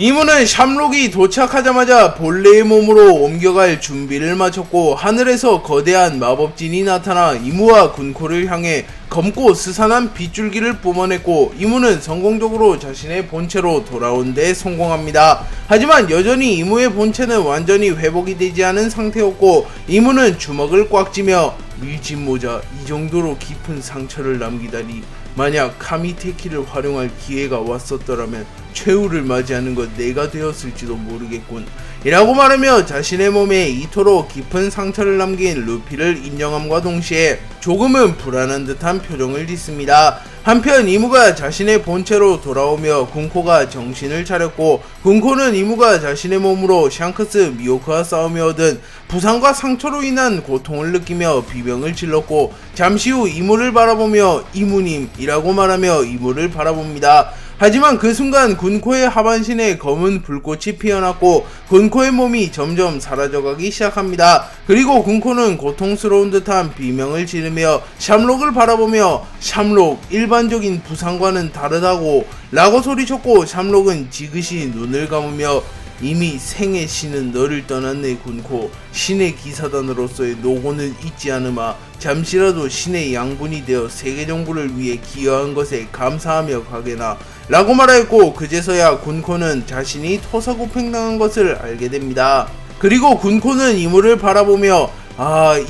이무는 샴록이 도착하자마자 본래의 몸으로 옮겨갈 준비를 마쳤고 하늘에서 거대한 마법진이 나타나 이무와 군코를 향해 검고 스산한 빗줄기를 뿜어냈고 이무는 성공적으로 자신의 본체로 돌아온 데 성공합니다. 하지만 여전히 이무의 본체는 완전히 회복이 되지 않은 상태였고 이무는 주먹을 꽉 쥐며 밀짚모자, 이 정도로 깊은 상처를 남기다니, 만약 카미테키를 활용할 기회가 왔었더라면 최후를 맞이하는 것 내가 되었을지도 모르겠군 이라고 말하며 자신의 몸에 이토록 깊은 상처를 남긴 루피를 인정함과 동시에 조금은 불안한 듯한 표정을 짓습니다. 한편 이무가 자신의 본체로 돌아오며 군코가 정신을 차렸고 군코는 이무가 자신의 몸으로 샹크스 미호크와 싸우며 얻은 부상과 상처로 인한 고통을 느끼며 비명을 질렀고 잠시 후 이무를 바라보며 이무님 이라고 말하며 이무를 바라봅니다. 하지만 그 순간 군코의 하반신에 검은 불꽃이 피어났고 군코의 몸이 점점 사라져가기 시작합니다. 그리고 군코는 고통스러운 듯한 비명을 지르며 샴록을 바라보며 샴록, 일반적인 부상과는 다르다고 라고 소리쳤고 샴록은 지그시 눈을 감으며 이미 생의 신은 너를 떠났네 군코, 신의 기사단으로서의 노고는 잊지 않으마. 잠시라도 신의 양분이 되어 세계 정부를 위해 기여한 것에 감사하며 가게나 라고 말하였고 그제서야 군코는 자신이 토사구팽당한 것을 알게 됩니다. 그리고 군코는 이무를 바라보며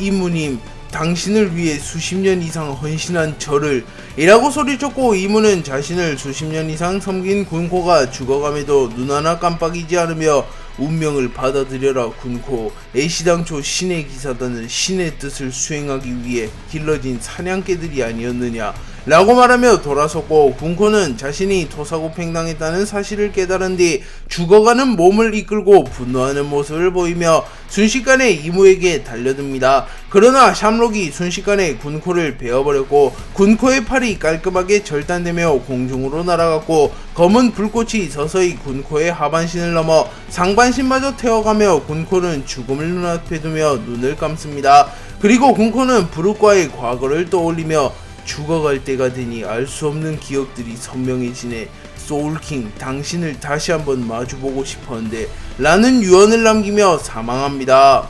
이무님, 당신을 위해 수십 년 이상 헌신한 저를 이라고 소리쳤고 이무는 자신을 수십 년 이상 섬긴 군코가 죽어감에도 눈 하나 깜빡이지 않으며 운명을 받아들여라 군코, 애시당초 신의 기사단은 신의 뜻을 수행하기 위해 길러진 사냥개들이 아니었느냐 라고 말하며 돌아섰고 군코는 자신이 토사구팽당했다는 사실을 깨달은 뒤 죽어가는 몸을 이끌고 분노하는 모습을 보이며 순식간에 이무에게 달려듭니다. 그러나 샴록이 순식간에 군코를 베어버렸고 군코의 팔이 깔끔하게 절단되며 공중으로 날아갔고 검은 불꽃이 서서히 군코의 하반신을 넘어 상반신마저 태워가며 군코는 죽음을 눈앞에 두며 눈을 감습니다. 그리고 군코는 브룩과의 과거를 떠올리며 죽어갈 때가 되니 알 수 없는 기억들이 선명해지네. 소울킹, 당신을 다시 한번 마주보고 싶었는데 라는 유언을 남기며 사망합니다.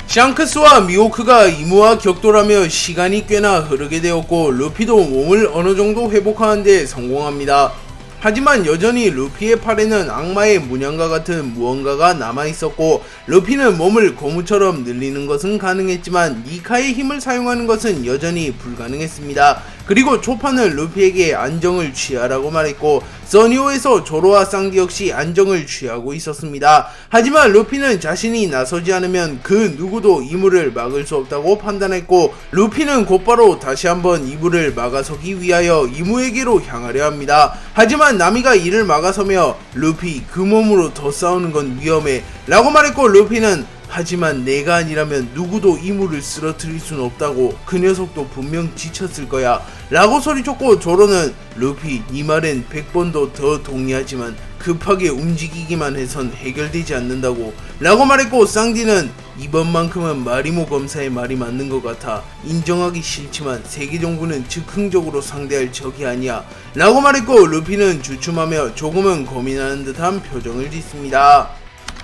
샹크스와 미호크가 이무와 격돌하며 시간이 꽤나 흐르게 되었고 루피도 몸을 어느정도 회복하는데 성공합니다. 하지만 여전히 루피의 팔에는 악마의 문양과 같은 무언가가 남아있었고 루피는 몸을 고무처럼 늘리는 것은 가능했지만 니카의 힘을 사용하는 것은 여전히 불가능했습니다. 그리고 초파는 루피에게 안정을 취하라고 말했고 써니오에서 조로와 쌍디 역시 안정을 취하고 있었습니다. 하지만 루피는 자신이 나서지 않으면 그 누구도 이무를 막을 수 없다고 판단했고 루피는 곧바로 다시 한번 이무를 막아서기 위하여 이무에게로 향하려 합니다. 하지만 나미가 이를 막아서며 루피, 그 몸으로 더 싸우는 건 위험해 라고 말했고 루피는 하지만 내가 아니라면 누구도 이무를 쓰러뜨릴 순 없다고, 그 녀석도 분명 지쳤을 거야 라고 소리쳤고 조로는 루피, 네 말엔 100번도 더 동의하지만 급하게 움직이기만 해선 해결되지 않는다고 라고 말했고 쌍디는 이번만큼은 마리모 검사의 말이 맞는 것 같아. 인정하기 싫지만 세계정부는 즉흥적으로 상대할 적이 아니야 라고 말했고 루피는 주춤하며 조금은 고민하는 듯한 표정을 짓습니다.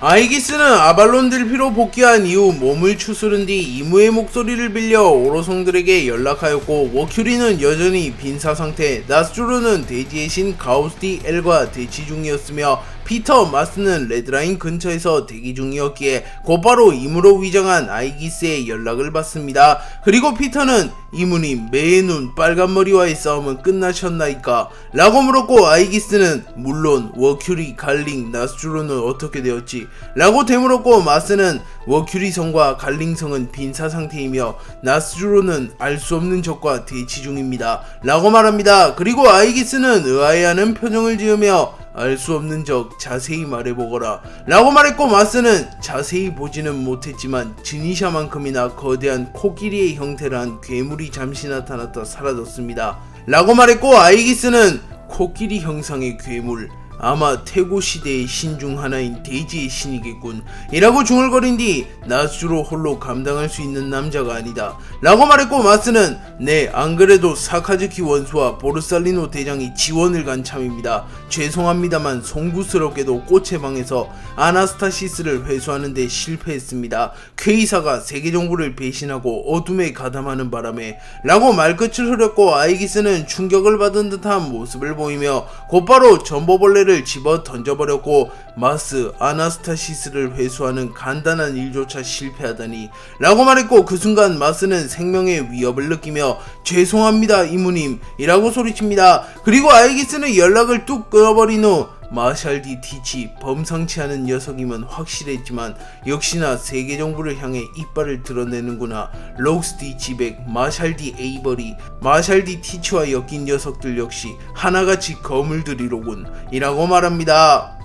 아이기스는 아발론 들피로 복귀한 이후 몸을 추스른 뒤 이무의 목소리를 빌려 오로성들에게 연락하였고 워큐리는 여전히 빈사 상태, 나스주르는 대지의 신 가우스티 엘과 대치 중이었으며 피터, 마스는 레드라인 근처에서 대기 중이었기에 곧바로 이무로 위장한 아이기스의 연락을 받습니다. 그리고 피터는 이무님, 매의 눈 빨간머리와의 싸움은 끝나셨나이까? 라고 물었고 아이기스는 물론 워큐리, 갈링, 나스주르는 어떻게 되었지? 라고 되물었고 마스는 워큐리 성과 갈링 성은 빈사 상태이며 나스주르는 알 수 없는 적과 대치 중입니다 라고 말합니다. 그리고 아이기스는 의아해하는 표정을 지으며 알 수 없는 적 자세히 말해보거라 라고 말했고 마스는 자세히 보지는 못했지만 지니샤만큼이나 거대한 코끼리의 형태를 한 괴물이 잠시 나타났다 사라졌습니다 라고 말했고 아이기스는 코끼리 형상의 괴물, 아마 태고 시대의 신 중 하나인 대지의 신이겠군 이라고 중얼거린 뒤 나스로 홀로 감당할 수 있는 남자가 아니다 라고 말했고, 마스는 네, 안 그래도 사카즈키 원수와 보르살리노 대장이 지원을 간 참입니다. 죄송합니다만 송구스럽게도 꽃의 방에서 아나스타시스를 회수하는데 실패했습니다. 쾌의사가 세계정부를 배신하고 어둠에 가담하는 바람에 라고 말끝을 흐렸고, 아이기스는 충격을 받은 듯한 모습을 보이며 곧바로 전보벌레를 집어 던져버렸고, 마스, 아나스타시스를 회수하는 간단한 일조차 실패하다니 라고 말했고, 그 순간 마스는 생명의 위협을 느끼며 죄송합니다 이모님 이라고 소리칩니다. 그리고 아이기스는 연락을 뚝 끊어버린 후 마샬디 티치, 범상치 않은 녀석이면 확실했지만 역시나 세계정부를 향해 이빨을 드러내는구나. 록스디 지백, 마샬디 에이버리, 마샬디 티치와 엮인 녀석들 역시 하나같이 거물들이로군 이라고 말합니다.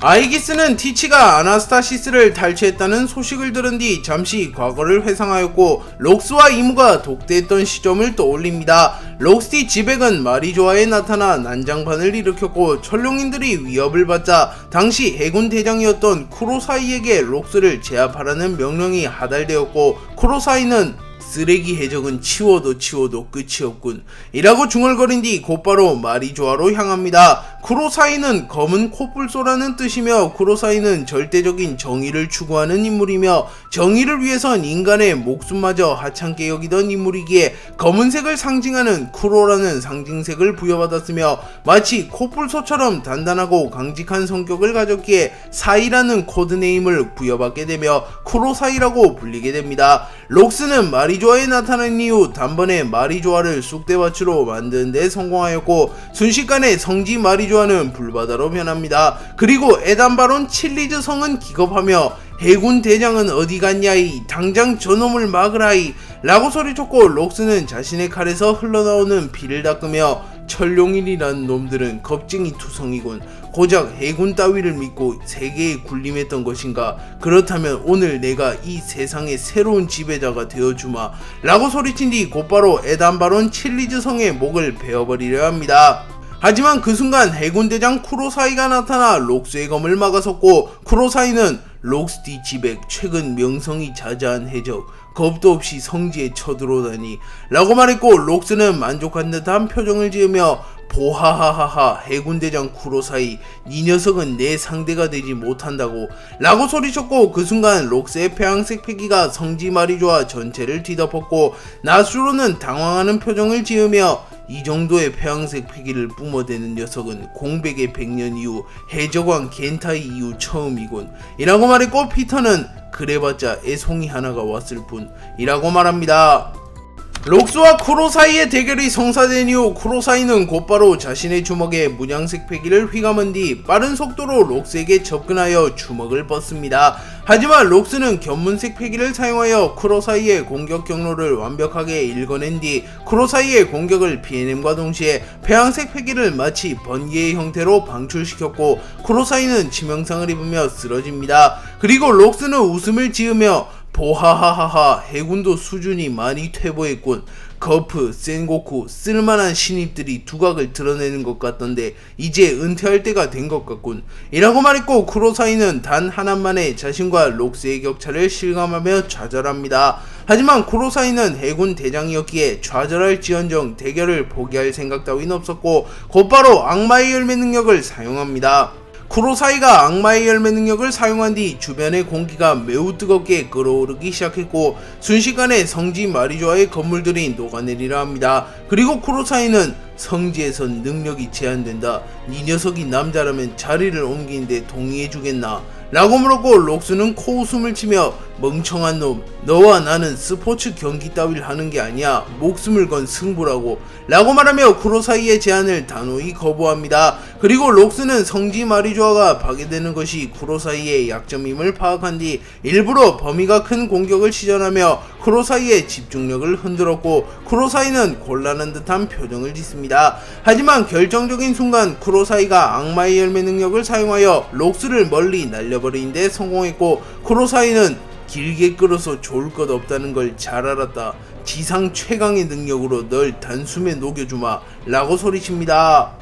아이기스는 티치가 아나스타시스를 탈취했다는 소식을 들은 뒤 잠시 과거를 회상하였고, 록스와 이무가 독대했던 시점을 떠올립니다. 록스티 지백은 마리조아에 나타나 난장판을 일으켰고, 천룡인들이 위협을 받자 당시 해군 대장이었던 쿠로사이에게 록스를 제압하라는 명령이 하달되었고, 쿠로사이는 쓰레기 해적은 치워도 끝이 없군 이라고 중얼거린 뒤 곧바로 마리조아로 향합니다. 쿠로사이는 검은 코뿔소라는 뜻이며, 쿠로사이는 절대적인 정의를 추구하는 인물이며 정의를 위해선 인간의 목숨마저 하찮게 여기던 인물이기에 검은색을 상징하는 쿠로라는 상징색을 부여받았으며, 마치 코뿔소처럼 단단하고 강직한 성격을 가졌기에 사이라는 코드네임을 부여받게 되며 쿠로사이라고 불리게 됩니다. 록스는 마리조아에 나타난 이후 단번에 마리조아를 쑥대밭으로 만드는 데 성공하였고, 순식간에 성지 마리조아는 불바다로 변합니다. 그리고 에단바론 칠리즈 성은 기겁하며 해군 대장은 어디 갔냐이, 당장 저놈을 막으라이 라고 소리쳤고, 록스는 자신의 칼에서 흘러나오는 피를 닦으며 천룡인이란 놈들은 겁쟁이 투성이군. 고작 해군 따위를 믿고 세계에 군림했던 것인가? 그렇다면 오늘 내가 이 세상의 새로운 지배자가 되어주마 라고 소리친 뒤 곧바로 에단바론 칠리즈 성의 목을 베어버리려 합니다. 하지만 그 순간 해군대장 쿠로사이가 나타나 록스의 검을 막아섰고, 쿠로사이는 록스디 지백, 최근 명성이 자자한 해적, 겁도 없이 성지에 쳐들어오다니 라고 말했고, 록스는 만족한 듯한 표정을 지으며 보하하하하, 해군대장 쿠로사이, 이 녀석은 내 상대가 되지 못한다고 라고 소리쳤고, 그 순간 록스의 폐양색 패기가 성지 마리조아 전체를 뒤덮었고, 나수로는 당황하는 표정을 지으며 이 정도의 폐양색 패기를 뿜어대는 녀석은 공백의 100년 이후 해적왕 겐타이 이후 처음이군 이라고 말했고, 피터는 그래봤자 애송이 하나가 왔을 뿐 이라고 말합니다. 록스와 쿠로사이의 대결이 성사된 이후 쿠로사이는 곧바로 자신의 주먹에 문양색 패기를 휘감은 뒤 빠른 속도로 록스에게 접근하여 주먹을 뻗습니다. 하지만 록스는 견문색 패기를 사용하여 쿠로사이의 공격 경로를 완벽하게 읽어낸 뒤 쿠로사이의 공격을 피해냄과 동시에 폐양색 패기를 마치 번개의 형태로 방출시켰고, 쿠로사이는 치명상을 입으며 쓰러집니다. 그리고 록스는 웃음을 지으며 보하하하하, 해군도 수준이 많이 퇴보했군. 거프, 센고쿠, 쓸만한 신입들이 두각을 드러내는 것 같던데 이제 은퇴할 때가 된 것 같군 이라고 말했고, 쿠로사이는 단 하나만에 자신과 록스의 격차를 실감하며 좌절합니다. 하지만 쿠로사이는 해군 대장이었기에 좌절할지언정 대결을 포기할 생각 따윈 없었고, 곧바로 악마의 열매 능력을 사용합니다. 쿠로사이가 악마의 열매 능력을 사용한 뒤 주변의 공기가 매우 뜨겁게 끓어오르기 시작했고, 순식간에 성지 마리조아의 건물들이 녹아내리려 합니다. 그리고 쿠로사이는 성지에선 능력이 제한된다. 이 녀석이 남자라면 자리를 옮기는데 동의해주겠나? 라고 물었고, 록스는 코웃음을 치며 멍청한 놈, 너와 나는 스포츠 경기 따위를 하는 게 아니야. 목숨을 건 승부라고 라고 말하며 쿠로사이의 제안을 단호히 거부합니다. 그리고 록스는 성지 마리조아가 파괴되는 것이 쿠로사이의 약점임을 파악한 뒤 일부러 범위가 큰 공격을 시전하며 쿠로사이의 집중력을 흔들었고, 쿠로사이는 곤란한 듯한 표정을 짓습니다. 하지만 결정적인 순간 쿠로사이가 악마의 열매 능력을 사용하여 록스를 멀리 날려버리는 데 성공했고, 쿠로사이는 길게 끌어서 좋을 것 없다는 걸 잘 알았다. 지상 최강의 능력으로 널 단숨에 녹여주마 라고 소리칩니다.